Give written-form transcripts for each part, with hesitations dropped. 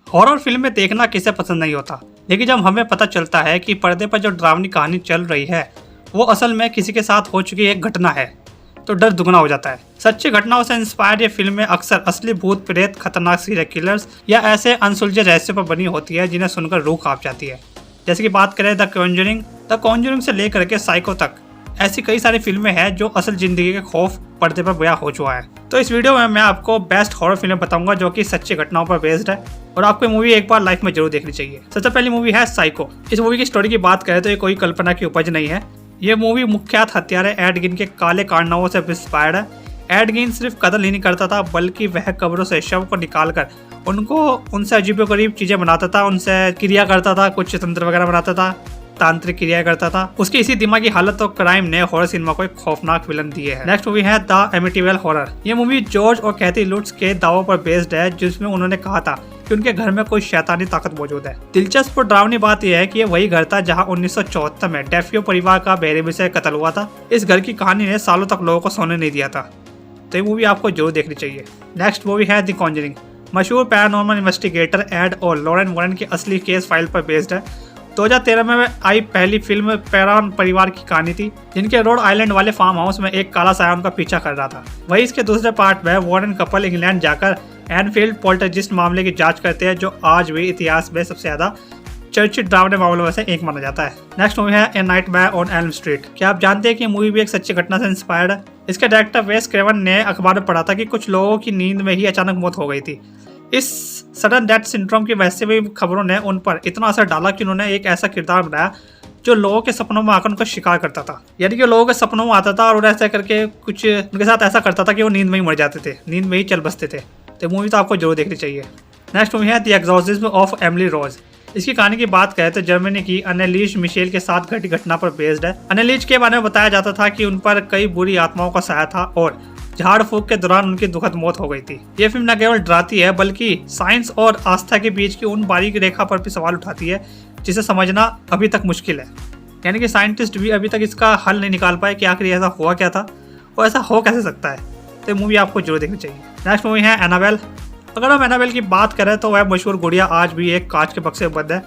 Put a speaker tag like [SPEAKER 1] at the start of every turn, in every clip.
[SPEAKER 1] Horror फिल्में देखना किसे पसंद नहीं होता, लेकिन जब हमें पता चलता है कि पर्दे पर जो डरावनी कहानी चल रही है वो असल में किसी के साथ हो चुकी एक घटना है, तो डर दुगना हो जाता है। सच्ची घटनाओं से इंस्पायर ये फिल्में अक्सर असली भूत प्रेत, खतरनाक सीरियल किलर्स या ऐसे अनसुलझे रहस्यों पर बनी होती है जिन्हें सुनकर रूह कांप जाती है। जैसे कि बात करें द कॉन्जरिंग से लेकर के साइको तक, ऐसी कई सारी फिल्में हैं जो असल जिंदगी के खौफ पर्दे पर बयां हो चुका है। तो इस वीडियो में मैं आपको बेस्ट हॉरर फिल्म बताऊंगा जो कि सच्ची घटनाओं पर बेस्ड है और आपको मूवी एक बार लाइफ में जरूर देखनी चाहिए। सबसे पहली मूवी है साइको। इस मूवी की स्टोरी की बात करें तो ये कोई कल्पना की उपज नहीं है। ये मूवी मुख्यत हत्यारे एड गिन के काले कारनामों से इंस्पायर्ड है। एड गिन सिर्फ कत्ल ही नहीं करता था, बल्कि वह कब्रों से शव को निकालकर उनसे अजीबोगरीब चीजें बनाता था, उनसे क्रिया करता था, कुछ तंत्र वगैरह बनाता था, तांत्रिक क्रिया करता था। उसकी इसी दिमागी हालत और क्राइम ने हॉरर सिनेमा को एक खौफनाक विलन दिए है। नेक्स्ट मूवी है द एमिटिवेल हॉरर। ये मूवी जॉर्ज और कैथी लुट्स के दावों पर बेस्ड है, जिसमें उन्होंने कहा था कि उनके घर में कोई शैतानी ताकत मौजूद है। दिलचस्प और डरावनी बात यह है कि ये वही घर था जहां 1974 में डेफियो परिवार का बेरहमी से कत्ल हुआ था। इस घर की कहानी ने सालों तक लोगों को सोने नहीं दिया था, तो ये मूवी आपको जरूर देखनी चाहिए। नेक्स्ट मूवी है द कॉन्जरिंग। मशहूर पैरानॉर्मल इन्वेस्टिगेटर एड और लॉरेन वॉरेन की असली केस फाइल पर बेस्ड है। 2013 में आई पहली फिल्म पेरॉन परिवार की कहानी थी, जिनके रोड आइलैंड वाले फार्म हाउस में एक काला साया उनका पीछा कर रहा था। वही इसके दूसरे पार्ट में वॉरेन कपल इंग्लैंड जाकर एनफील्ड पोल्टरजिस्ट मामले की जांच करते हैं, जो आज भी इतिहास में सबसे ज्यादा चर्चित डरावने मामलों में से एक माना जाता है। नेक्स्ट मूवी है ए नाइटमेयर ऑन एल्म स्ट्रीट। क्या आप जानते हैं कि मूवी भी एक सच्ची घटना से इंस्पायर्ड है? इसके डायरेक्टर वेस क्रेवन ने अखबार में पढ़ा था कि कुछ लोगों की नींद में ही अचानक मौत हो गई थी। इस सडन डेथ सिंड्रोम की वजह से भी खबरों ने उन पर इतना असर डाला कि उन्होंने एक ऐसा किरदार बनाया जो लोगों के सपनों में आकर उनका शिकार करता था। यानी कि लोगों के सपनों में आता था और ऐसा करके कुछ उनके साथ ऐसा करता था कि वो नींद में ही मर जाते थे, नींद में ही चल बसते थे। तो मूवी तो आपको जरूर देखनी चाहिए। नेक्स्ट मूवी है the exorcism of Emily Rose. इसकी कहानी की बात करें तो जर्मनी की अनेलीज मिशेल के साथ घटी घटना पर बेस्ड है। अनेलीज के बारे में बताया जाता था कि उन पर कई बुरी आत्माओं का साया था और झाड़ फूक के दौरान उनकी दुखद मौत हो गई थी। ये फिल्म न केवल डराती है बल्कि साइंस और आस्था के बीच की उन बारीक रेखा पर भी सवाल उठाती है जिसे समझना अभी तक मुश्किल है। यानी कि साइंटिस्ट भी अभी तक इसका हल नहीं निकाल पाए कि आखिर ऐसा हुआ क्या था और ऐसा हो कैसे सकता है। तो मूवी आपको जरूर देखनी चाहिए। नेक्स्ट मूवी है एनाबेल। अगर हम एनाबेल की बात करें तो वह मशहूर गुड़िया आज भी एक कांच के बक्से में बंद है।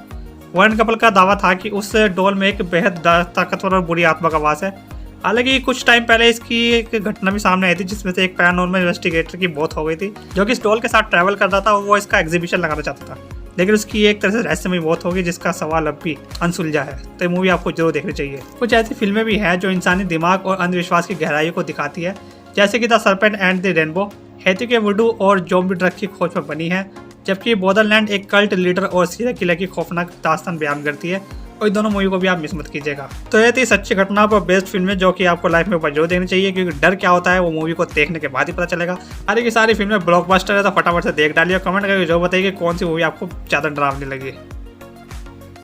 [SPEAKER 1] वॉरेन कपल का दावा था कि उस डॉल में एक बेहद ताकतवर और बुरी आत्मा का वास है। हालांकि कुछ टाइम पहले इसकी एक घटना भी सामने आई थी जिसमें से एक पैरानॉर्मल इन्वेस्टिगेटर की मौत हो गई थी, जो कि इस डॉल के साथ ट्रैवल कर रहा था और वो इसका एग्जीबिशन लगाना चाहता था, लेकिन उसकी एक तरह से रहस्यमय मौत होगी जिसका सवाल अब भी अनसुलझा है। तो ये मूवी आपको जरूर देखनी चाहिए। कुछ ऐसी फिल्में भी हैं जो इंसानी दिमाग और अंधविश्वास की गहराई को दिखाती है, जैसे कि the serpent and the rainbow Haiti के वुडू और ज़ॉम्बी ड्रग की खोज पर बनी है, जबकि बॉर्डरलैंड एक कल्ट लीडर और सीरियल किलर की खौफनाक दास्तान बयान करती है। और इन दोनों मूवी को भी आप मिस मत कीजिएगा। तो ये थी सच्ची घटना पर बेस्ड फिल्में जो कि आपको लाइफ में ऊपर जरूर देखनी चाहिए, क्योंकि डर क्या होता है वो मूवी को देखने के बाद ही पता चलेगा। सारी की सारी फिल्में ब्लॉकबस्टर है, तो फटाफट से देख डालिए और कमेंट करके जो बताइए कि कौन सी मूवी आपको ज़्यादा डरावनी लगी।